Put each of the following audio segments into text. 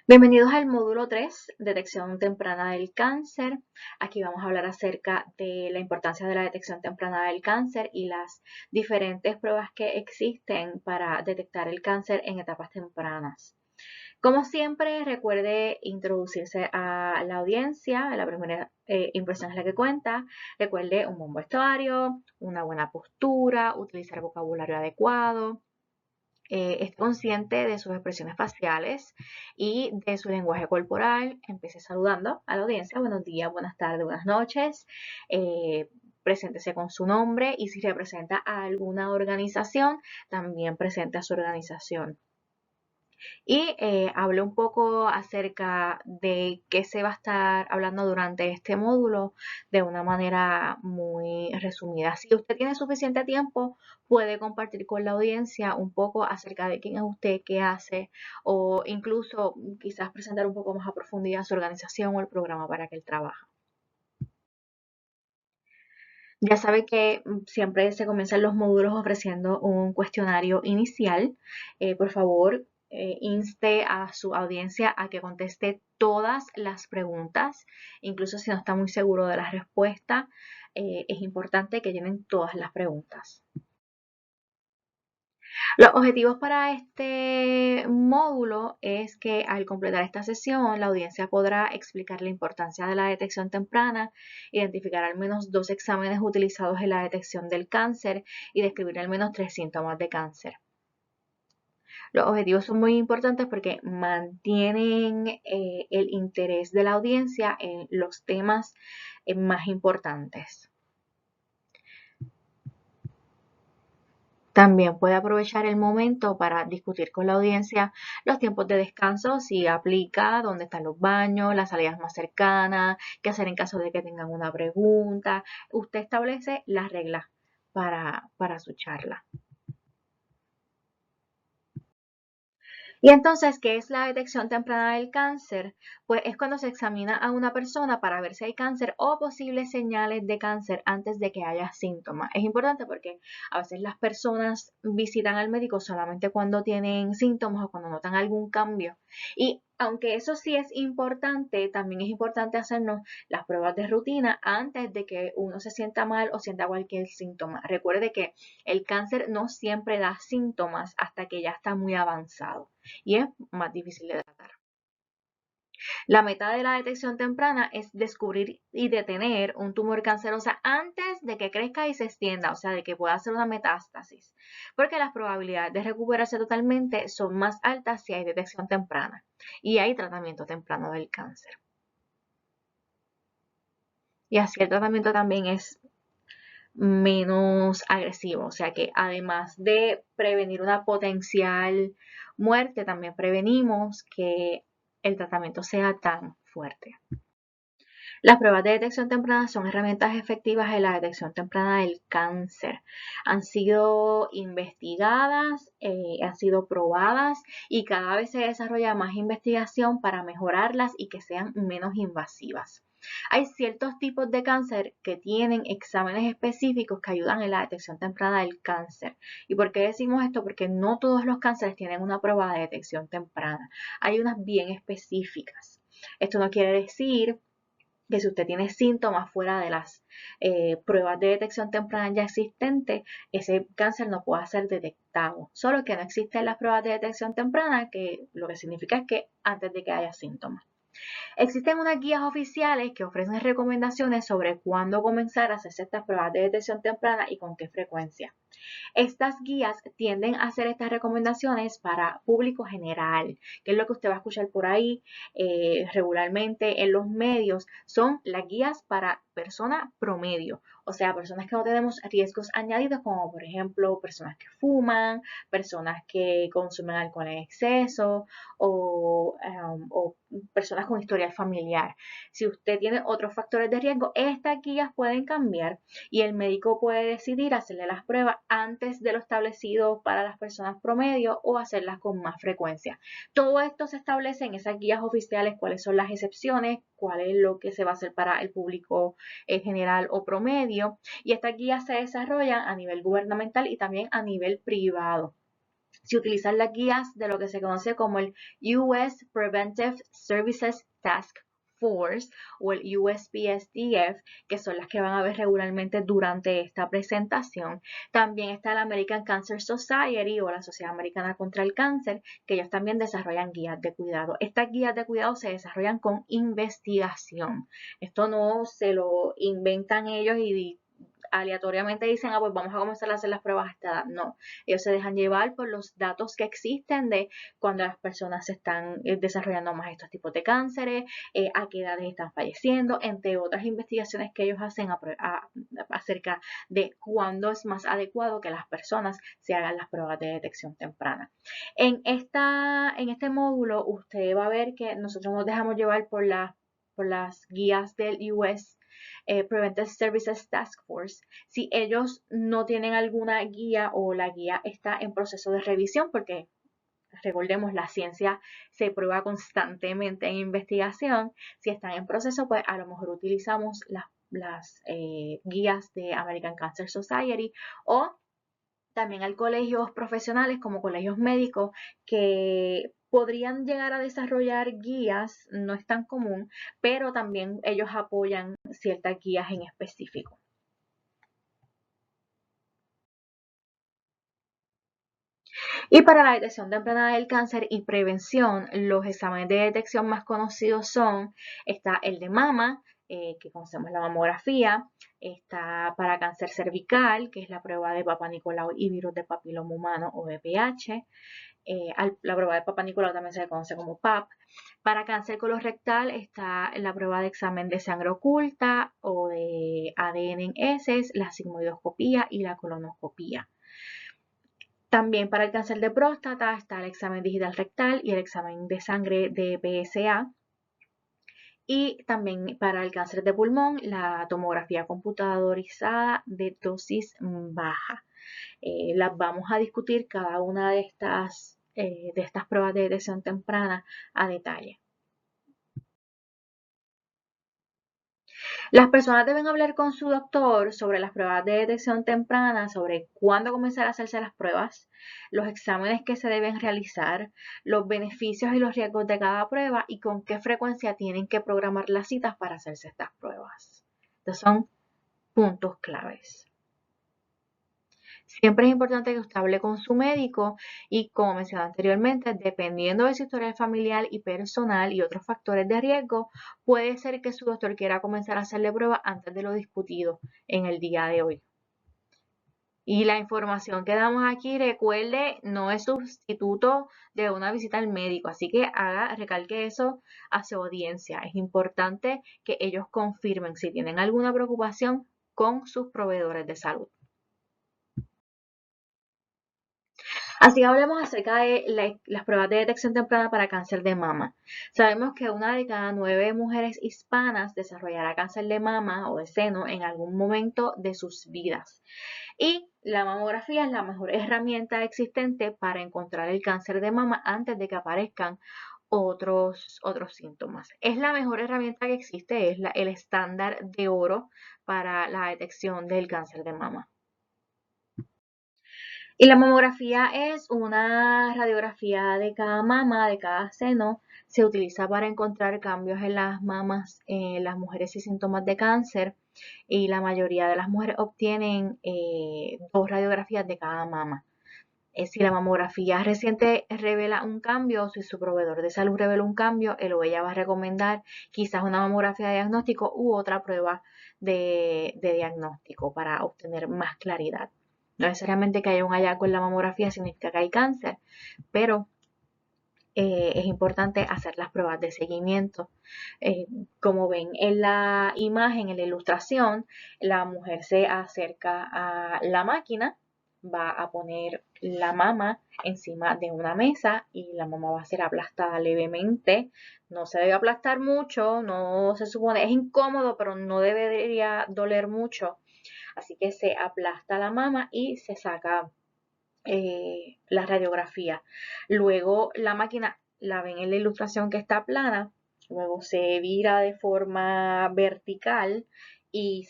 Bienvenidos al módulo 3, detección temprana del cáncer. Aquí vamos a hablar acerca de la importancia de la detección temprana del cáncer y las diferentes pruebas que existen para detectar el cáncer en etapas tempranas. Como siempre, recuerde introducirse a la audiencia, la primera impresión es la que cuenta. Recuerde un buen vestuario, una buena postura, utilizar vocabulario adecuado. Esté consciente de sus expresiones faciales y de su lenguaje corporal. Empiece saludando a la audiencia. Buenos días, buenas tardes, buenas noches. Eh, Preséntese con su nombre y si representa a alguna organización, también presente a su organización y hablé un poco acerca de qué se va a estar hablando durante este módulo de una manera muy resumida. Si usted tiene suficiente tiempo, puede compartir con la audiencia un poco acerca de quién es usted, qué hace o incluso quizás presentar un poco más a profundidad su organización o el programa para que él trabaja. Ya sabe que siempre se comienzan los módulos ofreciendo un cuestionario inicial. Por favor, inste a su audiencia a que conteste todas las preguntas, incluso si no está muy seguro de la respuesta. Es importante que llenen todas las preguntas. Los objetivos para este módulo es que al completar esta sesión, la audiencia podrá explicar la importancia de la detección temprana, identificar al menos 2 exámenes utilizados en la detección del cáncer y describir al menos 3 síntomas de cáncer. Los objetivos son muy importantes porque mantienen el interés de la audiencia en los temas más importantes. También puede aprovechar el momento para discutir con la audiencia los tiempos de descanso, si aplica, dónde están los baños, las salidas más cercanas, qué hacer en caso de que tengan una pregunta. Usted establece las reglas para su charla. Y entonces, ¿qué es la detección temprana del cáncer? Pues es cuando se examina a una persona para ver si hay cáncer o posibles señales de cáncer antes de que haya síntomas. Es importante porque a veces las personas visitan al médico solamente cuando tienen síntomas o cuando notan algún cambio. Y aunque eso sí es importante, también es importante hacernos las pruebas de rutina antes de que uno se sienta mal o sienta cualquier síntoma. Recuerde que el cáncer no siempre da síntomas hasta que ya está muy avanzado y es más difícil de tratar. La meta de la detección temprana es descubrir y detener un tumor canceroso antes de que crezca y se extienda, o sea, de que pueda hacer una metástasis, porque las probabilidades de recuperarse totalmente son más altas si hay detección temprana y hay tratamiento temprano del cáncer. Y así el tratamiento también es menos agresivo, o sea que además de prevenir una potencial muerte, también prevenimos que el tratamiento sea tan fuerte. Las pruebas de detección temprana son herramientas efectivas en la detección temprana del cáncer. Han sido investigadas, han sido probadas y cada vez se desarrolla más investigación para mejorarlas y que sean menos invasivas. Hay ciertos tipos de cáncer que tienen exámenes específicos que ayudan en la detección temprana del cáncer. ¿Y por qué decimos esto? Porque no todos los cánceres tienen una prueba de detección temprana. Hay unas bien específicas. Esto no quiere decir que si usted tiene síntomas fuera de las pruebas de detección temprana ya existentes, ese cáncer no puede ser detectado. Solo que no existen las pruebas de detección temprana, que lo que significa es que antes de que haya síntomas. Existen unas guías oficiales que ofrecen recomendaciones sobre cuándo comenzar a hacerse estas pruebas de detección temprana y con qué frecuencia. Estas guías tienden a hacer estas recomendaciones para público general, que es lo que usted va a escuchar por ahí regularmente en los medios. Son las guías para persona promedio, o sea, personas que no tenemos riesgos añadidos, como por ejemplo personas que fuman, personas que consumen alcohol en exceso o personas con historial familiar. Si usted tiene otros factores de riesgo, estas guías pueden cambiar y el médico puede decidir hacerle las pruebas antes de lo establecido para las personas promedio o hacerlas con más frecuencia. Todo esto se establece en esas guías oficiales, cuáles son las excepciones, cuál es lo que se va a hacer para el público general o promedio, y estas guías se desarrollan a nivel gubernamental y también a nivel privado. Se utilizan las guías de lo que se conoce como el US Preventive Services Task Force o el USPSTF, que son las que van a ver regularmente durante esta presentación. También está la American Cancer Society o la Sociedad Americana contra el Cáncer, que ellos también desarrollan guías de cuidado. Estas guías de cuidado se desarrollan con investigación. Esto no se lo inventan ellos y aleatoriamente dicen, pues vamos a comenzar a hacer las pruebas a esta edad. No, ellos se dejan llevar por los datos que existen de cuando las personas están desarrollando más estos tipos de cánceres, a qué edades están falleciendo, entre otras investigaciones que ellos hacen acerca de cuándo es más adecuado que las personas se hagan las pruebas de detección temprana. En este módulo usted va a ver que nosotros nos dejamos llevar por las guías del US Preventive Services Task Force. Si ellos no tienen alguna guía o la guía está en proceso de revisión, porque recordemos, la ciencia se prueba constantemente en investigación, si están en proceso, pues a lo mejor utilizamos las guías de American Cancer Society o también hay colegios profesionales como colegios médicos que podrían llegar a desarrollar guías, no es tan común, pero también ellos apoyan ciertas guías en específico. Y para la detección temprana del cáncer y prevención, los exámenes de detección más conocidos está el de mama, que conocemos la mamografía, está para cáncer cervical, que es la prueba de Papa Nicolau y virus de papiloma humano o VPH. La prueba de Papa Nicolau también se le conoce como PAP. Para cáncer colorectal está la prueba de examen de sangre oculta o de ADN en heces, la sigmoidoscopía y la colonoscopía. También para el cáncer de próstata está el examen digital rectal y el examen de sangre de PSA. Y también para el cáncer de pulmón, la tomografía computadorizada de dosis baja. Las vamos a discutir cada una de estas pruebas de detección temprana a detalle. Las personas deben hablar con su doctor sobre las pruebas de detección temprana, sobre cuándo comenzar a hacerse las pruebas, los exámenes que se deben realizar, los beneficios y los riesgos de cada prueba y con qué frecuencia tienen que programar las citas para hacerse estas pruebas. Estos son puntos claves. Siempre es importante que usted hable con su médico y, como mencioné anteriormente, dependiendo de su historial familiar y personal y otros factores de riesgo, puede ser que su doctor quiera comenzar a hacerle pruebas antes de lo discutido en el día de hoy. Y la información que damos aquí, recuerde, no es sustituto de una visita al médico, así que recalque eso a su audiencia. Es importante que ellos confirmen si tienen alguna preocupación con sus proveedores de salud. Así que hablemos acerca de las pruebas de detección temprana para cáncer de mama. Sabemos que 1 de cada 9 mujeres hispanas desarrollará cáncer de mama o de seno en algún momento de sus vidas. Y la mamografía es la mejor herramienta existente para encontrar el cáncer de mama antes de que aparezcan otros síntomas. Es la mejor herramienta que existe, es el estándar de oro para la detección del cáncer de mama. Y la mamografía es una radiografía de cada mama, de cada seno. Se utiliza para encontrar cambios en las mamas en las mujeres sin síntomas de cáncer y la mayoría de las mujeres obtienen 2 radiografías de cada mama. Si la mamografía reciente revela un cambio, si su proveedor de salud revela un cambio, él o ella va a recomendar quizás una mamografía de diagnóstico u otra prueba de diagnóstico para obtener más claridad. No necesariamente que haya un hallazgo en la mamografía significa que hay cáncer, pero es importante hacer las pruebas de seguimiento. Como ven en la imagen, en la ilustración, la mujer se acerca a la máquina, va a poner la mama encima de una mesa y la mama va a ser aplastada levemente. No se debe aplastar mucho, no se supone, es incómodo, pero no debería doler mucho. Así que se aplasta la mama y se saca la radiografía. Luego la máquina, la ven en la ilustración que está plana, luego se vira de forma vertical y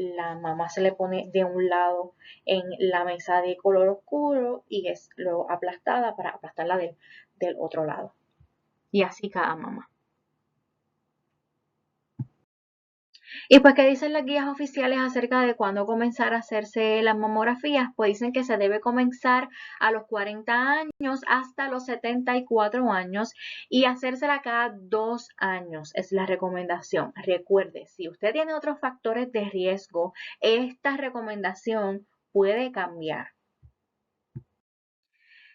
la mama se le pone de un lado en la mesa de color oscuro y es luego aplastada para aplastarla del otro lado. Y así cada mama. Y pues, ¿qué dicen las guías oficiales acerca de cuándo comenzar a hacerse las mamografías? Pues dicen que se debe comenzar a los 40 años hasta los 74 años y hacérsela cada 2 años, es la recomendación. Recuerde, si usted tiene otros factores de riesgo, esta recomendación puede cambiar.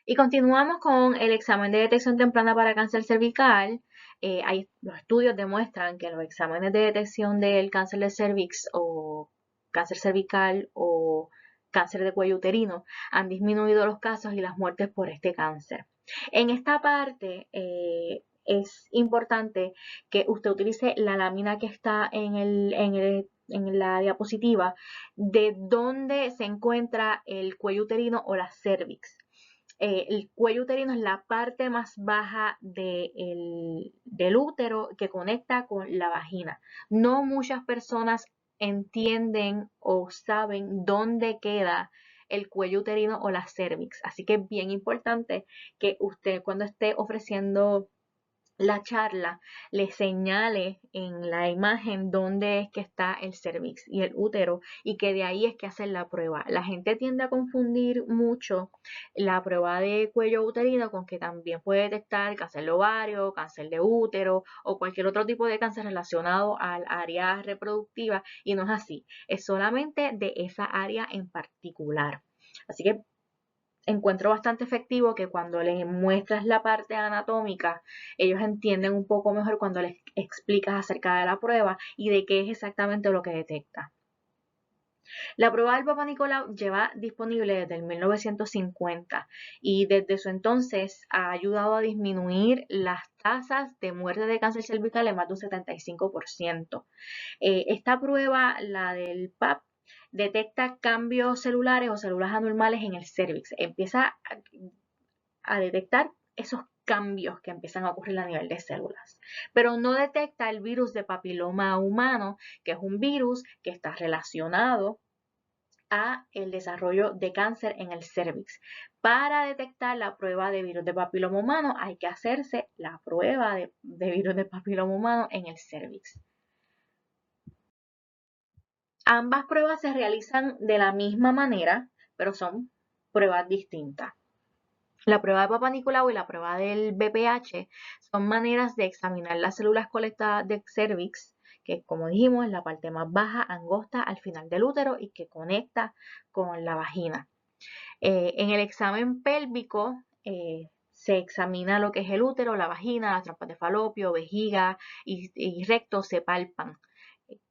Y continuamos con el examen de detección temprana para cáncer cervical. Los estudios demuestran que los exámenes de detección del cáncer de cervix o cáncer cervical o cáncer de cuello uterino han disminuido los casos y las muertes por este cáncer. En esta parte es importante que usted utilice la lámina que está en la diapositiva de dónde se encuentra el cuello uterino o la cervix. El cuello uterino es la parte más baja del útero que conecta con la vagina. No muchas personas entienden o saben dónde queda el cuello uterino o la cervix. Así que es bien importante que usted cuando esté ofreciendo la charla le señale en la imagen dónde es que está el cervix y el útero y que de ahí es que hacen la prueba. La gente tiende a confundir mucho la prueba de cuello uterino con que también puede detectar cáncer de ovario, cáncer de útero o cualquier otro tipo de cáncer relacionado al área reproductiva y no es así, es solamente de esa área en particular. Así que encuentro bastante efectivo que cuando les muestras la parte anatómica, ellos entienden un poco mejor cuando les explicas acerca de la prueba y de qué es exactamente lo que detecta. La prueba del Papa Nicolau lleva disponible desde el 1950 y desde su entonces ha ayudado a disminuir las tasas de muerte de cáncer cervical en más de un 75%. Esta prueba, la del PAP, detecta cambios celulares o células anormales en el cervix. Empieza a detectar esos cambios que empiezan a ocurrir a nivel de células, pero no detecta el virus de papiloma humano, que es un virus que está relacionado a el desarrollo de cáncer en el cervix. Para detectar la prueba de virus de papiloma humano hay que hacerse la prueba de virus de papiloma humano en el cervix. Ambas pruebas se realizan de la misma manera, pero son pruebas distintas. La prueba de Papa Nicolau y la prueba del BPH son maneras de examinar las células colectadas del cervix, que como dijimos es la parte más baja, angosta al final del útero y que conecta con la vagina. En el examen pélvico se examina lo que es el útero, la vagina, las trompas de falopio, vejiga y recto se palpan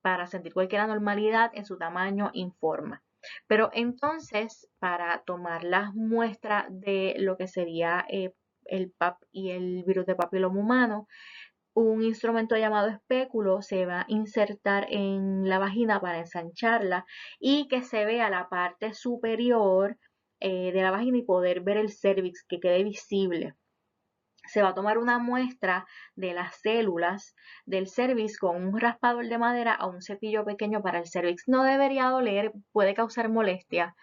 para sentir cualquier anormalidad en su tamaño y forma. Pero entonces, para tomar las muestras de lo que sería el PAP y el virus de papiloma humano, un instrumento llamado espéculo se va a insertar en la vagina para ensancharla y que se vea la parte superior de la vagina y poder ver el cervix, que quede visible. Se va a tomar una muestra de las células del cervix con un raspador de madera o un cepillo pequeño para el cervix. No debería doler, puede causar molestia,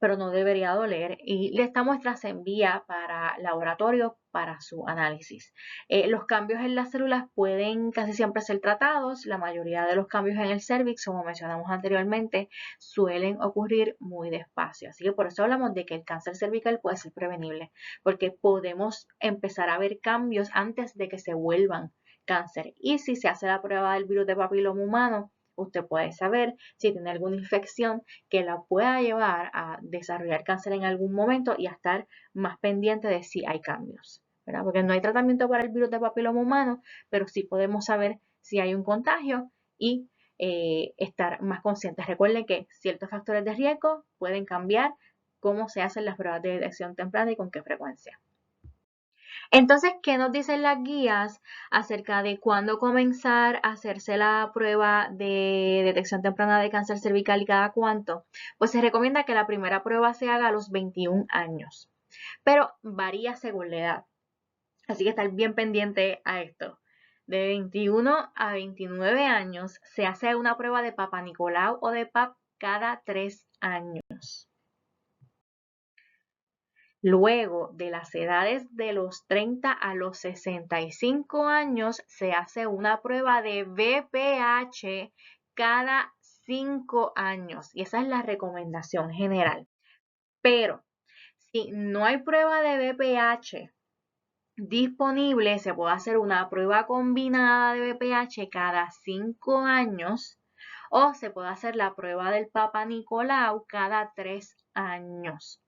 pero no debería doler. Y esta muestra se envía para laboratorio para su análisis. Los cambios en las células pueden casi siempre ser tratados. La mayoría de los cambios en el cervix, como mencionamos anteriormente, suelen ocurrir muy despacio. Así que por eso hablamos de que el cáncer cervical puede ser prevenible, porque podemos empezar a ver cambios antes de que se vuelvan cáncer. Y si se hace la prueba del virus de papiloma humano, usted puede saber si tiene alguna infección que la pueda llevar a desarrollar cáncer en algún momento y a estar más pendiente de si hay cambios, ¿verdad? Porque no hay tratamiento para el virus de papiloma humano, pero sí podemos saber si hay un contagio y estar más conscientes. Recuerden que ciertos factores de riesgo pueden cambiar cómo se hacen las pruebas de detección temprana y con qué frecuencia. Entonces, ¿qué nos dicen las guías acerca de cuándo comenzar a hacerse la prueba de detección temprana de cáncer cervical y cada cuánto? Pues se recomienda que la primera prueba se haga a los 21 años, pero varía según la edad. Así que estar bien pendiente a esto. de 21 a 29 años se hace una prueba de Papa Nicolau o de PAP cada 3 años. Luego de las edades de los 30 a los 65 años se hace una prueba de VPH cada 5 años y esa es la recomendación general. Pero si no hay prueba de VPH disponible, se puede hacer una prueba combinada de VPH cada 5 años o se puede hacer la prueba del Papa Nicolau cada 3 años.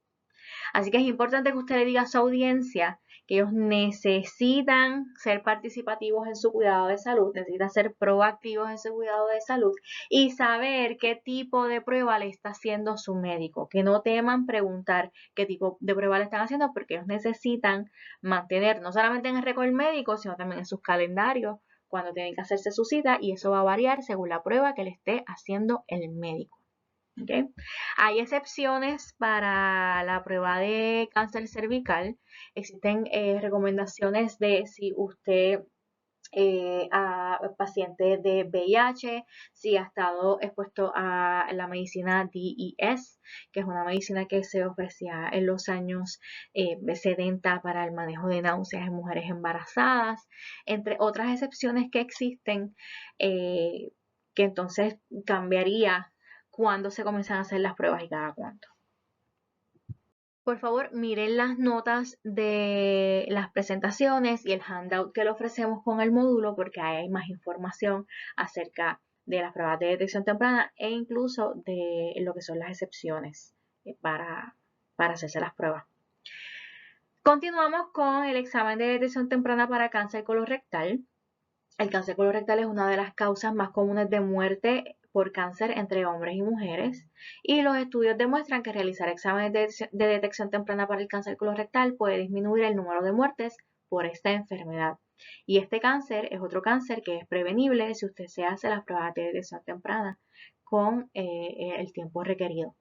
Así que es importante que usted le diga a su audiencia que ellos necesitan ser participativos en su cuidado de salud, necesitan ser proactivos en su cuidado de salud y saber qué tipo de prueba le está haciendo su médico. Que no teman preguntar qué tipo de prueba le están haciendo porque ellos necesitan mantener no solamente en el récord médico, sino también en sus calendarios cuando tienen que hacerse su cita y eso va a variar según la prueba que le esté haciendo el médico. ¿Okay? Hay excepciones para la prueba de cáncer cervical. Existen recomendaciones de si usted a pacientes de VIH, si ha estado expuesto a la medicina DES, que es una medicina que se ofrecía en los años 70 para el manejo de náuseas en mujeres embarazadas, entre otras excepciones que existen, que entonces cambiaría cuándo se comienzan a hacer las pruebas y cada cuánto. Por favor, miren las notas de las presentaciones y el handout que le ofrecemos con el módulo porque ahí hay más información acerca de las pruebas de detección temprana e incluso de lo que son las excepciones para hacerse las pruebas. Continuamos con el examen de detección temprana para cáncer colorectal. El cáncer colorectal es una de las causas más comunes de muerte por cáncer entre hombres y mujeres y los estudios demuestran que realizar exámenes de detección temprana para el cáncer colorectal puede disminuir el número de muertes por esta enfermedad. Y este cáncer es otro cáncer que es prevenible si usted se hace las pruebas de detección temprana con el tiempo requerido.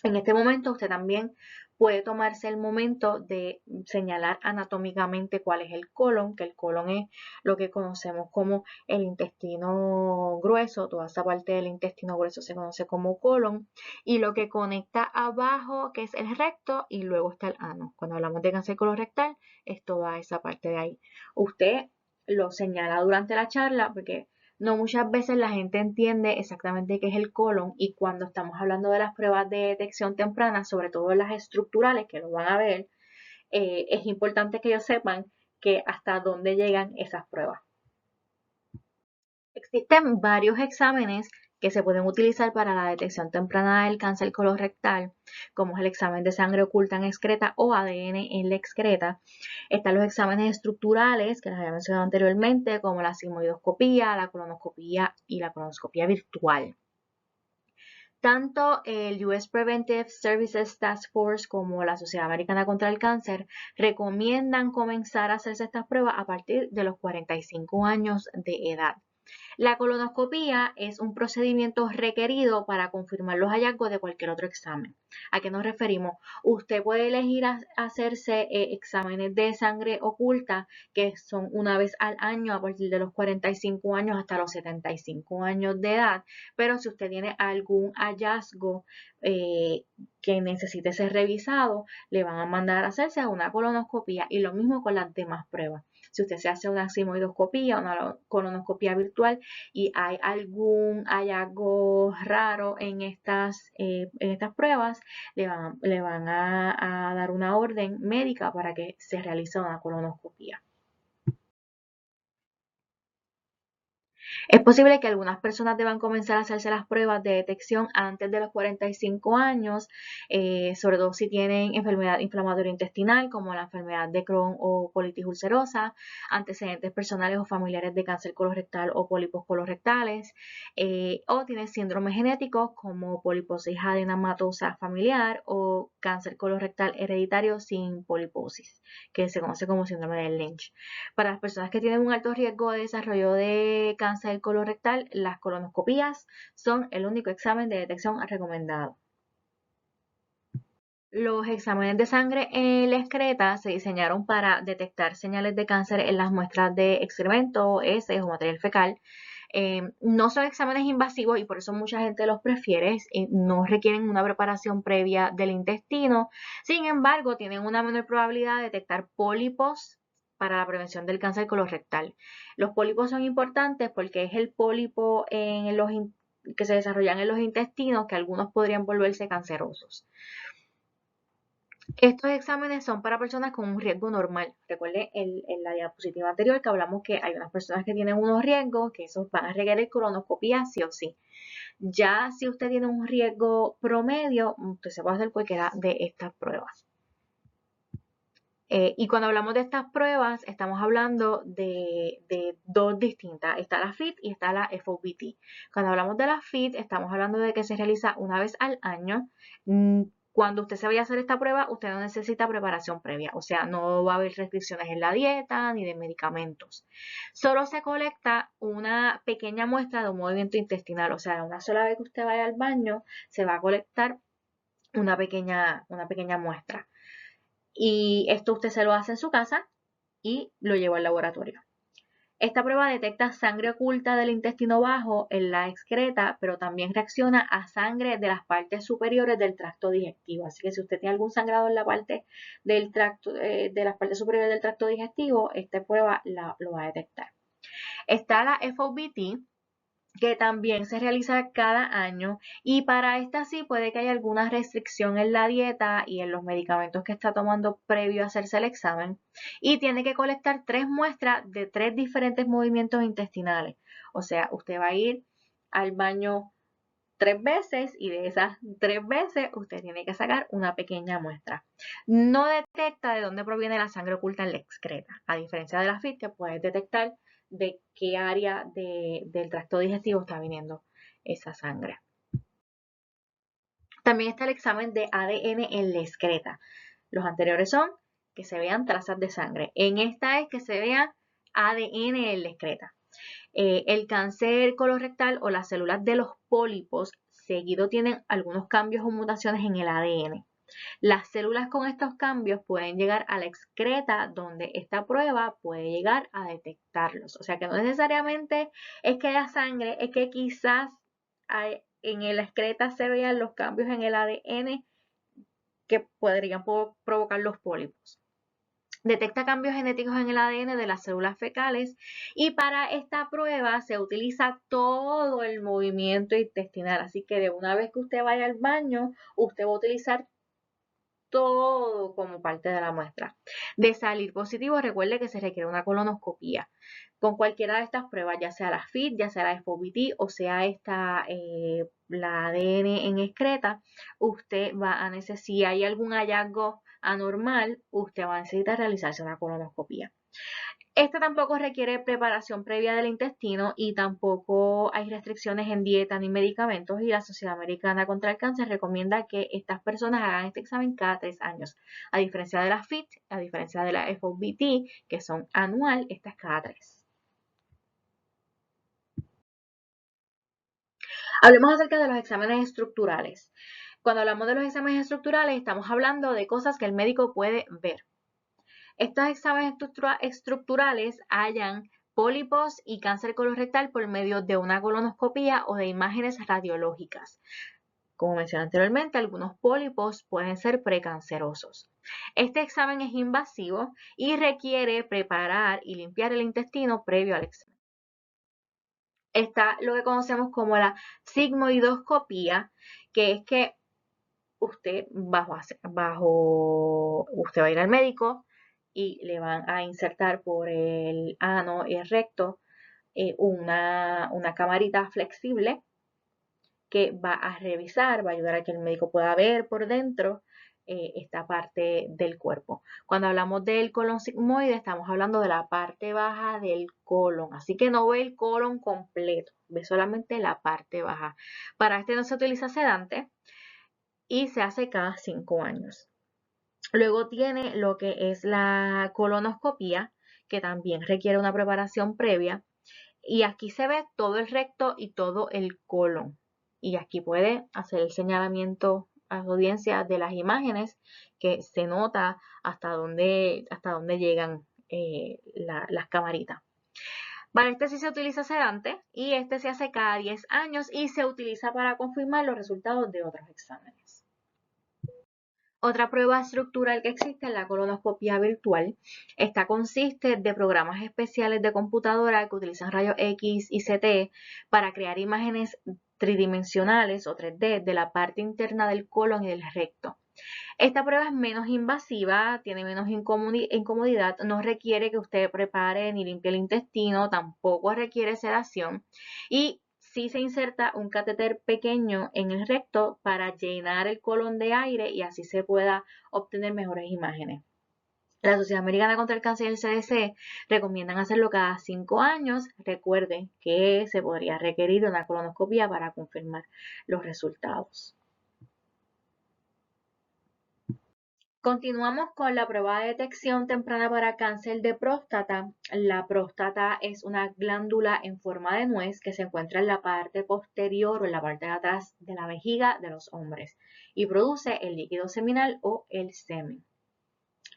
En este momento usted también puede tomarse el momento de señalar anatómicamente cuál es el colon, que el colon es lo que conocemos como el intestino grueso, toda esa parte del intestino grueso se conoce como colon, y lo que conecta abajo, que es el recto, y luego está el ano. Cuando hablamos de cáncer colorectal, es toda esa parte de ahí. Usted lo señala durante la charla porque no muchas veces la gente entiende exactamente qué es el colon y cuando estamos hablando de las pruebas de detección temprana, sobre todo las estructurales que lo van a ver, es importante que ellos sepan que hasta dónde llegan esas pruebas. Existen varios exámenes que se pueden utilizar para la detección temprana del cáncer colorectal, como es el examen de sangre oculta en excreta o ADN en la excreta. Están los exámenes estructurales, que les había mencionado anteriormente, como la sigmoidoscopía, la colonoscopía y la colonoscopía virtual. Tanto el US Preventive Services Task Force como la Sociedad Americana contra el Cáncer recomiendan comenzar a hacerse estas pruebas a partir de los 45 años de edad. La colonoscopía es un procedimiento requerido para confirmar los hallazgos de cualquier otro examen. ¿A qué nos referimos? Usted puede elegir hacerse exámenes de sangre oculta, que son una vez al año a partir de los 45 años hasta los 75 años de edad, pero si usted tiene algún hallazgo que necesite ser revisado, le van a mandar a hacerse una colonoscopía y lo mismo con las demás pruebas. Si usted se hace una sigmoidoscopía, una colonoscopía virtual y hay algún hallazgo raro en estas pruebas, le van a dar una orden médica para que se realice una colonoscopía. Es posible que algunas personas deban comenzar a hacerse las pruebas de detección antes de los 45 años, sobre todo si tienen enfermedad inflamatoria intestinal como la enfermedad de Crohn o colitis ulcerosa, antecedentes personales o familiares de cáncer colorectal o pólipos colorectales, o tienen síndromes genéticos como poliposis adenomatosa familiar o cáncer colorectal hereditario sin poliposis, que se conoce como síndrome de Lynch. Para las personas que tienen un alto riesgo de desarrollo de cáncer colorectal, las colonoscopías son el único examen de detección recomendado. Los exámenes de sangre en la excreta se diseñaron para detectar señales de cáncer en las muestras de excremento, heces o material fecal. No son exámenes invasivos y por eso mucha gente los prefiere. No requieren una preparación previa del intestino. Sin embargo, tienen una menor probabilidad de detectar pólipos para la prevención del cáncer colorectal. Los pólipos son importantes porque es el pólipo que se desarrollan en los intestinos que algunos podrían volverse cancerosos. Estos exámenes son para personas con un riesgo normal. Recuerden en la diapositiva anterior que hablamos que hay unas personas que tienen unos riesgos, que esos van a requerir colonoscopia sí o sí. Ya si usted tiene un riesgo promedio, usted se puede hacer cualquiera de estas pruebas. Y cuando hablamos de estas pruebas, estamos hablando de dos distintas. Está la FIT y está la FOBT. Cuando hablamos de la FIT, estamos hablando de que se realiza una vez al año. Cuando usted se vaya a hacer esta prueba, usted no necesita preparación previa. O sea, no va a haber restricciones en la dieta ni de medicamentos. Solo se colecta una pequeña muestra de un movimiento intestinal. O sea, una sola vez que usted vaya al baño, se va a colectar una pequeña muestra. Y esto usted se lo hace en su casa y lo lleva al laboratorio. Esta prueba detecta sangre oculta del intestino bajo en la excreta, pero también reacciona a sangre de las partes superiores del tracto digestivo. Así que si usted tiene algún sangrado en la parte del tracto, de las partes superiores del tracto digestivo, esta prueba lo va a detectar. Está la FOBT, que también se realiza cada año y para esta sí puede que haya alguna restricción en la dieta y en los medicamentos que está tomando previo a hacerse el examen y tiene que colectar 3 muestras de 3 diferentes movimientos intestinales. O sea, usted va a ir al baño 3 veces y de esas 3 veces usted tiene que sacar una pequeña muestra. No detecta de dónde proviene la sangre oculta en la excreta, a diferencia de la FIT que puede detectar de qué área del tracto digestivo está viniendo esa sangre. También está el examen de ADN en la excreta. Los anteriores son que se vean trazas de sangre. En esta es que se vea ADN en la excreta. El cáncer colorectal o las células de los pólipos seguido tienen algunos cambios o mutaciones en el ADN. Las células con estos cambios pueden llegar a la excreta donde esta prueba puede llegar a detectarlos. O sea que no necesariamente es que haya sangre, es que quizás en la excreta se vean los cambios en el ADN que podrían provocar los pólipos. Detecta cambios genéticos en el ADN de las células fecales y para esta prueba se utiliza todo el movimiento intestinal. Así que de una vez que usted vaya al baño, usted va a utilizar todo como parte de la muestra. De salir positivo, recuerde que se requiere una colonoscopia. Con cualquiera de estas pruebas, ya sea la FIT, ya sea la FOBT o sea la ADN en excreta, usted va a necesitar, si hay algún hallazgo anormal, usted va a necesitar realizarse una colonoscopia. Esta tampoco requiere preparación previa del intestino y tampoco hay restricciones en dieta ni medicamentos y la Sociedad Americana contra el Cáncer recomienda que estas personas hagan este examen cada 3 años. A diferencia de la FIT, a diferencia de la FOBT, que son anual, esta es cada 3. Hablemos acerca de los exámenes estructurales. Cuando hablamos de los exámenes estructurales, estamos hablando de cosas que el médico puede ver. Estos exámenes estructurales hallan pólipos y cáncer colorectal por medio de una colonoscopia o de imágenes radiológicas. Como mencioné anteriormente, algunos pólipos pueden ser precancerosos. Este examen es invasivo y requiere preparar y limpiar el intestino previo al examen. Está lo que conocemos como la sigmoidoscopía, que es que usted usted va a ir al médico y le van a insertar por el ano y el recto una camarita flexible que va a revisar, va a ayudar a que el médico pueda ver por dentro esta parte del cuerpo. Cuando hablamos del colon sigmoide, estamos hablando de la parte baja del colon, así que no ve el colon completo, ve solamente la parte baja. Para este no se utiliza sedante y se hace cada 5 años. Luego tiene lo que es la colonoscopia, que también requiere una preparación previa. Y aquí se ve todo el recto y todo el colon. Y aquí puede hacer el señalamiento audiencia de las imágenes, que se nota hasta dónde llegan las camaritas. Para este sí se utiliza sedante y este se hace cada 10 años y se utiliza para confirmar los resultados de otros exámenes. Otra prueba estructural que existe es la colonoscopia virtual. Esta consiste de programas especiales de computadora que utilizan rayos X y CT para crear imágenes tridimensionales o 3D de la parte interna del colon y del recto. Esta prueba es menos invasiva, tiene menos incomodidad, no requiere que usted prepare ni limpie el intestino, tampoco requiere sedación y sí se inserta un catéter pequeño en el recto para llenar el colon de aire y así se pueda obtener mejores imágenes. La Sociedad Americana contra el Cáncer y el CDC recomiendan hacerlo cada 5 años. Recuerden que se podría requerir una colonoscopia para confirmar los resultados. Continuamos con la prueba de detección temprana para cáncer de próstata. La próstata es una glándula en forma de nuez que se encuentra en la parte posterior o en la parte de atrás de la vejiga de los hombres y produce el líquido seminal o el semen.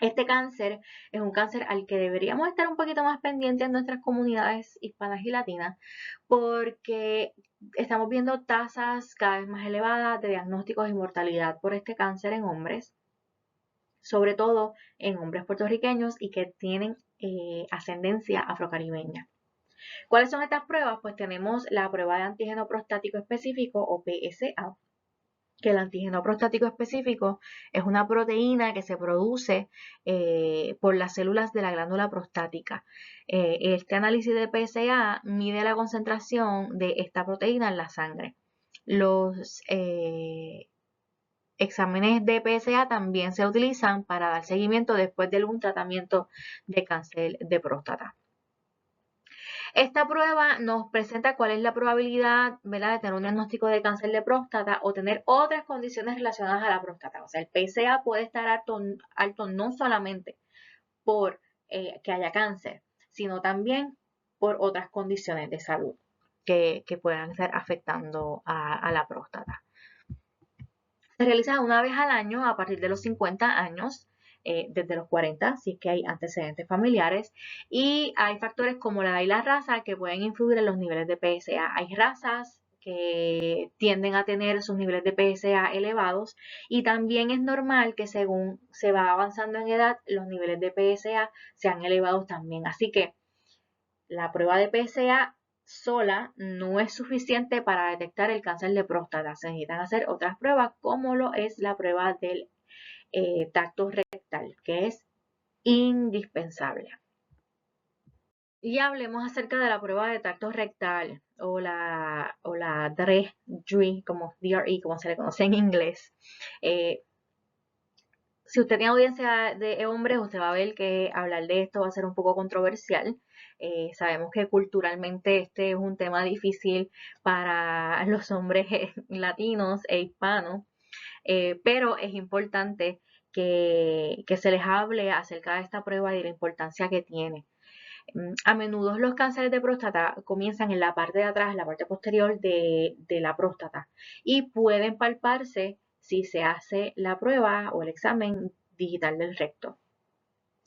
Este cáncer es un cáncer al que deberíamos estar un poquito más pendientes en nuestras comunidades hispanas y latinas porque estamos viendo tasas cada vez más elevadas de diagnósticos y mortalidad por este cáncer en hombres, sobre todo en hombres puertorriqueños y que tienen ascendencia afrocaribeña. ¿Cuáles son estas pruebas? Pues tenemos la prueba de antígeno prostático específico o PSA, que el antígeno prostático específico es una proteína que se produce por las células de la glándula prostática. Este análisis de PSA mide la concentración de esta proteína en la sangre. Los exámenes de PSA también se utilizan para dar seguimiento después de algún tratamiento de cáncer de próstata. Esta prueba nos presenta cuál es la probabilidad, ¿verdad?, de tener un diagnóstico de cáncer de próstata o tener otras condiciones relacionadas a la próstata. O sea, el PSA puede estar alto no solamente por que haya cáncer, sino también por otras condiciones de salud que puedan estar afectando a la próstata. Se realiza una vez al año a partir de los 50 años, desde los 40, si es que hay antecedentes familiares, y hay factores como la edad y la raza que pueden influir en los niveles de PSA. Hay razas que tienden a tener sus niveles de PSA elevados y también es normal que según se va avanzando en edad, los niveles de PSA sean elevados también. Así que la prueba de PSA sola no es suficiente para detectar el cáncer de próstata. Se necesitan hacer otras pruebas como lo es la prueba del tacto rectal, que es indispensable. Y hablemos acerca de la prueba de tacto rectal o la DRE, como se le conoce en inglés. Si usted tiene audiencia de hombres, usted va a ver que hablar de esto va a ser un poco controversial. Sabemos que culturalmente este es un tema difícil para los hombres latinos e hispanos, pero es importante que se les hable acerca de esta prueba y de la importancia que tiene. A menudo los cánceres de próstata comienzan en la parte de atrás, en la parte posterior de la próstata y pueden palparse si se hace la prueba o el examen digital del recto.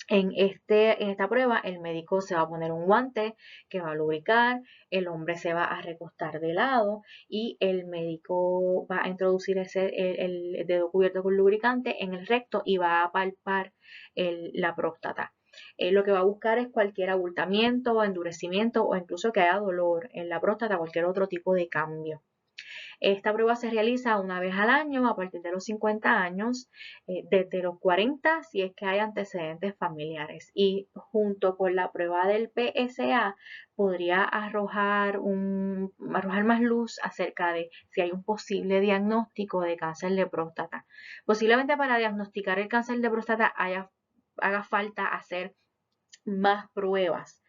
En esta prueba el médico se va a poner un guante que va a lubricar, el hombre se va a recostar de lado y el médico va a introducir el dedo cubierto con lubricante en el recto y va a palpar la próstata. Lo que va a buscar es cualquier abultamiento, endurecimiento o incluso que haya dolor en la próstata, cualquier otro tipo de cambio. Esta prueba se realiza una vez al año a partir de los 50 años, desde los 40 si es que hay antecedentes familiares. Y junto con la prueba del PSA podría arrojar más luz acerca de si hay un posible diagnóstico de cáncer de próstata. Posiblemente para diagnosticar el cáncer de próstata haga falta hacer más pruebas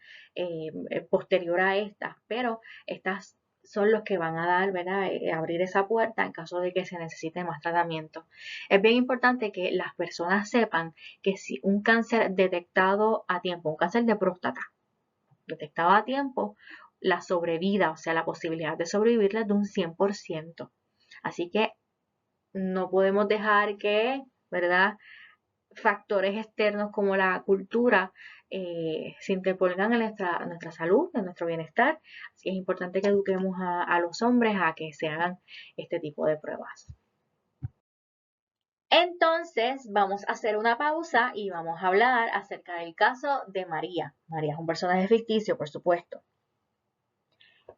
posterior a estas, pero estas son los que van a dar, ¿verdad?, abrir esa puerta en caso de que se necesite más tratamiento. Es bien importante que las personas sepan que si un cáncer detectado a tiempo, un cáncer de próstata detectado a tiempo, la sobrevida, o sea, la posibilidad de sobrevivir es de un 100%. Así que no podemos dejar que, ¿verdad?, factores externos como la cultura se interpongan en nuestra salud, en nuestro bienestar. Así que es importante que eduquemos a los hombres a que se hagan este tipo de pruebas. Entonces vamos a hacer una pausa y vamos a hablar acerca del caso de María. María es un personaje ficticio, por supuesto.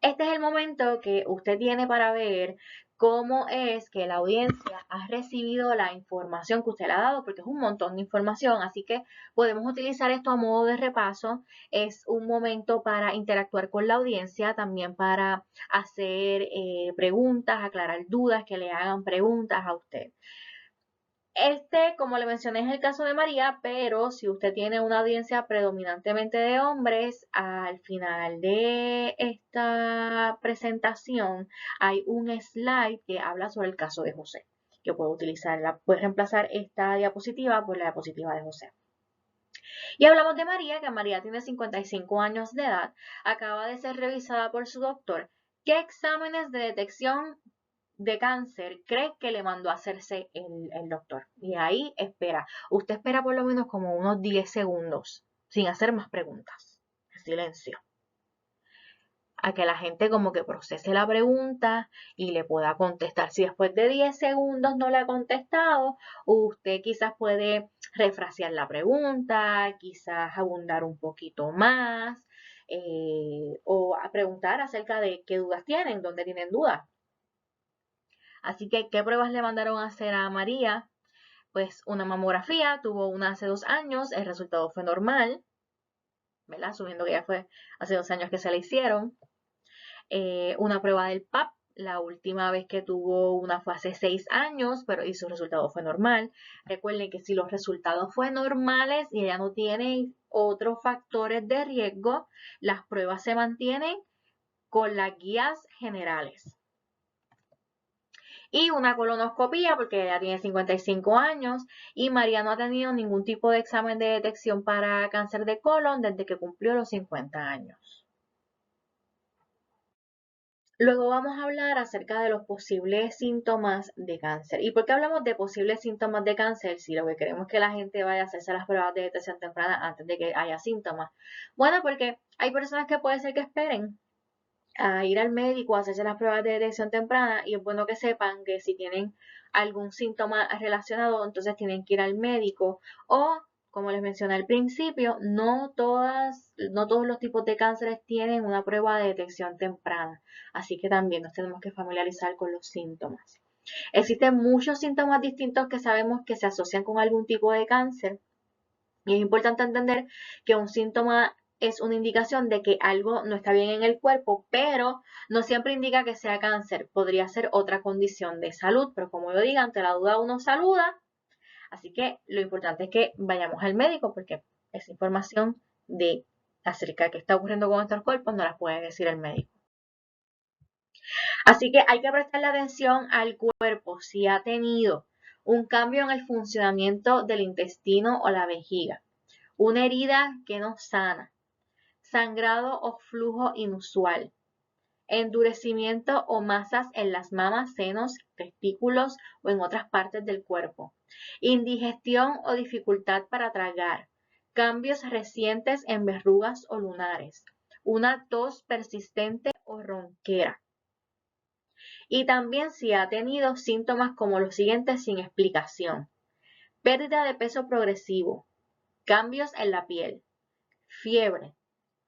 Este es el momento que usted tiene para ver cómo es que la audiencia ha recibido la información que usted le ha dado, porque es un montón de información, así que podemos utilizar esto a modo de repaso. Es un momento para interactuar con la audiencia, también para hacer preguntas, aclarar dudas, que le hagan preguntas a usted. Como le mencioné, es el caso de María, pero si usted tiene una audiencia predominantemente de hombres, al final de esta presentación hay un slide que habla sobre el caso de José, que puede utilizarla, puede reemplazar esta diapositiva por la diapositiva de José. Y hablamos de María, que María tiene 55 años de edad, acaba de ser revisada por su doctor. ¿Qué exámenes de detección de cáncer cree que le mandó a hacerse el doctor? Y ahí espera. Usted espera por lo menos como unos 10 segundos sin hacer más preguntas. Silencio. A que la gente como que procese la pregunta y le pueda contestar. Si después de 10 segundos no le ha contestado, usted quizás puede refrasear la pregunta, quizás abundar un poquito más o a preguntar acerca de qué dudas tienen, dónde tienen dudas. Así que, ¿qué pruebas le mandaron a hacer a María? Pues una mamografía, tuvo una hace 2 años, el resultado fue normal, ¿verdad? Asumiendo que ya fue hace 2 años que se le hicieron. Una prueba del PAP, la última vez que tuvo una fue hace 6 años, pero y su resultado fue normal. Recuerden que si los resultados fueron normales y ella no tiene otros factores de riesgo, las pruebas se mantienen con las guías generales. Y una colonoscopía porque ella tiene 55 años y María no ha tenido ningún tipo de examen de detección para cáncer de colon desde que cumplió los 50 años. Luego vamos a hablar acerca de los posibles síntomas de cáncer. ¿Y por qué hablamos de posibles síntomas de cáncer si lo que queremos es que la gente vaya a hacerse las pruebas de detección temprana antes de que haya síntomas? Bueno, porque hay personas que puede ser que esperen a ir al médico a hacerse las pruebas de detección temprana y es bueno que sepan que si tienen algún síntoma relacionado, entonces tienen que ir al médico o, como les mencioné al principio, no todos los tipos de cánceres tienen una prueba de detección temprana, así que también nos tenemos que familiarizar con los síntomas. Existen muchos síntomas distintos que sabemos que se asocian con algún tipo de cáncer y es importante entender que un síntoma es una indicación de que algo no está bien en el cuerpo, pero no siempre indica que sea cáncer. Podría ser otra condición de salud, pero como yo digo, ante la duda uno saluda. Así que lo importante es que vayamos al médico porque esa información de acerca de qué está ocurriendo con nuestros cuerpos no la puede decir el médico. Así que hay que prestarle atención al cuerpo si ha tenido un cambio en el funcionamiento del intestino o la vejiga, una herida que no sana, sangrado o flujo inusual, endurecimiento o masas en las mamas, senos, testículos o en otras partes del cuerpo, indigestión o dificultad para tragar, cambios recientes en verrugas o lunares, una tos persistente o ronquera. Y también si ha tenido síntomas como los siguientes sin explicación: pérdida de peso progresivo, cambios en la piel, fiebre,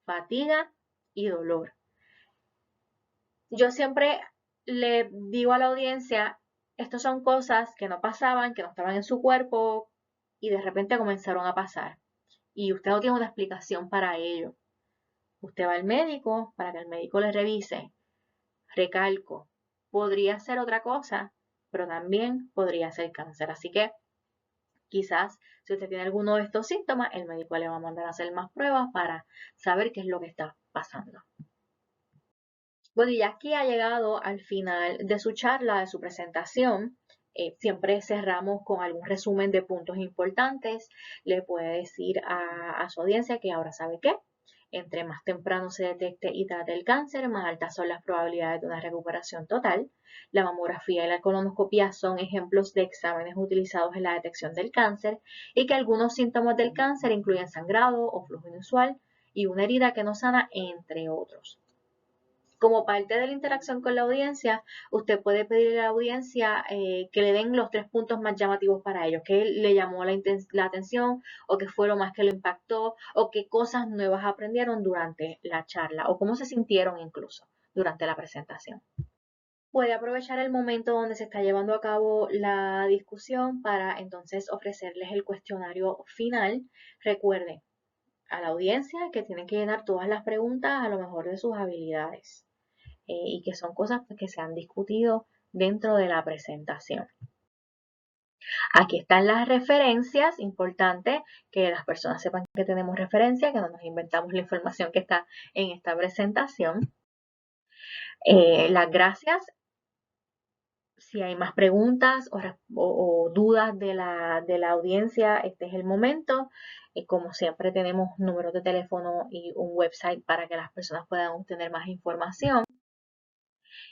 fatiga y dolor. Yo siempre le digo a la audiencia, estas son cosas que no pasaban, que no estaban en su cuerpo y de repente comenzaron a pasar. Y usted no tiene una explicación para ello. Usted va al médico para que el médico le revise. Recalco, podría ser otra cosa, pero también podría ser cáncer. Así que quizás si usted tiene alguno de estos síntomas, el médico le va a mandar a hacer más pruebas para saber qué es lo que está pasando. Bueno, y aquí ha llegado al final de su charla, de su presentación. Siempre cerramos con algún resumen de puntos importantes. Le puede decir a su audiencia que ahora sabe qué. Entre más temprano se detecte y trate el cáncer, más altas son las probabilidades de una recuperación total. La mamografía y la colonoscopia son ejemplos de exámenes utilizados en la detección del cáncer y que algunos síntomas del cáncer incluyen sangrado o flujo inusual y una herida que no sana, entre otros. Como parte de la interacción con la audiencia, usted puede pedirle a la audiencia que le den los 3 puntos más llamativos para ellos, qué le llamó la atención o qué fue lo más que lo impactó o qué cosas nuevas aprendieron durante la charla o cómo se sintieron incluso durante la presentación. Puede aprovechar el momento donde se está llevando a cabo la discusión para entonces ofrecerles el cuestionario final. Recuerden a la audiencia que tienen que llenar todas las preguntas a lo mejor de sus habilidades. Y que son cosas que se han discutido dentro de la presentación. Aquí están las referencias, importante que las personas sepan que tenemos referencias, que no nos inventamos la información que está en esta presentación. Las gracias. Si hay más preguntas o dudas de la audiencia, este es el momento. Como siempre tenemos números de teléfono y un website para que las personas puedan obtener más información.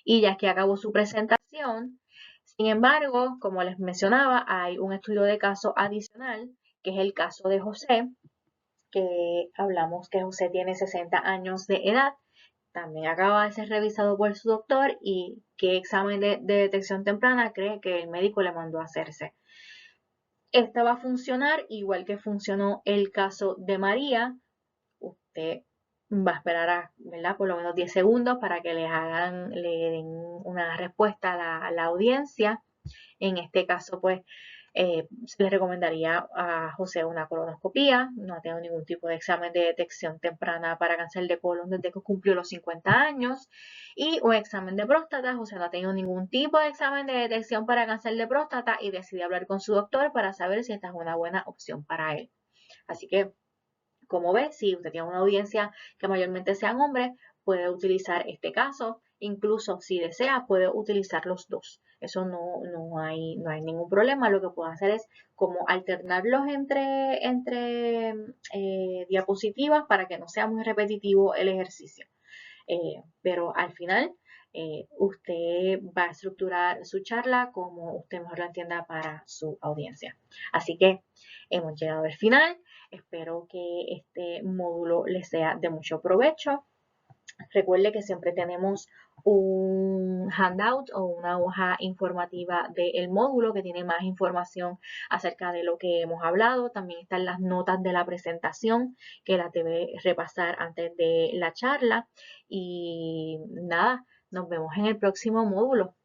Y ya que acabó su presentación, sin embargo, como les mencionaba, hay un estudio de caso adicional, que es el caso de José, que hablamos que José tiene 60 años de edad, también acaba de ser revisado por su doctor y qué examen de detección temprana cree que el médico le mandó a hacerse. Esta va a funcionar igual que funcionó el caso de María. Usted va a esperar ¿verdad? Por lo menos 10 segundos para que le den una respuesta a la audiencia. En este caso, pues, se le recomendaría a José una colonoscopía. No ha tenido ningún tipo de examen de detección temprana para cáncer de colon desde que cumplió los 50 años. Y un examen de próstata. José no ha tenido ningún tipo de examen de detección para cáncer de próstata y decide hablar con su doctor para saber si esta es una buena opción para él. Así que, como ve, si usted tiene una audiencia que mayormente sean hombres, puede utilizar este caso. Incluso si desea, puede utilizar los dos. Eso no hay ningún problema. Lo que puede hacer es como alternarlos entre diapositivas para que no sea muy repetitivo el ejercicio. Pero al final, usted va a estructurar su charla como usted mejor la entienda para su audiencia. Así que hemos llegado al final. Espero que este módulo les sea de mucho provecho. Recuerde que siempre tenemos un handout o una hoja informativa del módulo que tiene más información acerca de lo que hemos hablado. También están las notas de la presentación que las debe repasar antes de la charla. Y nada, nos vemos en el próximo módulo.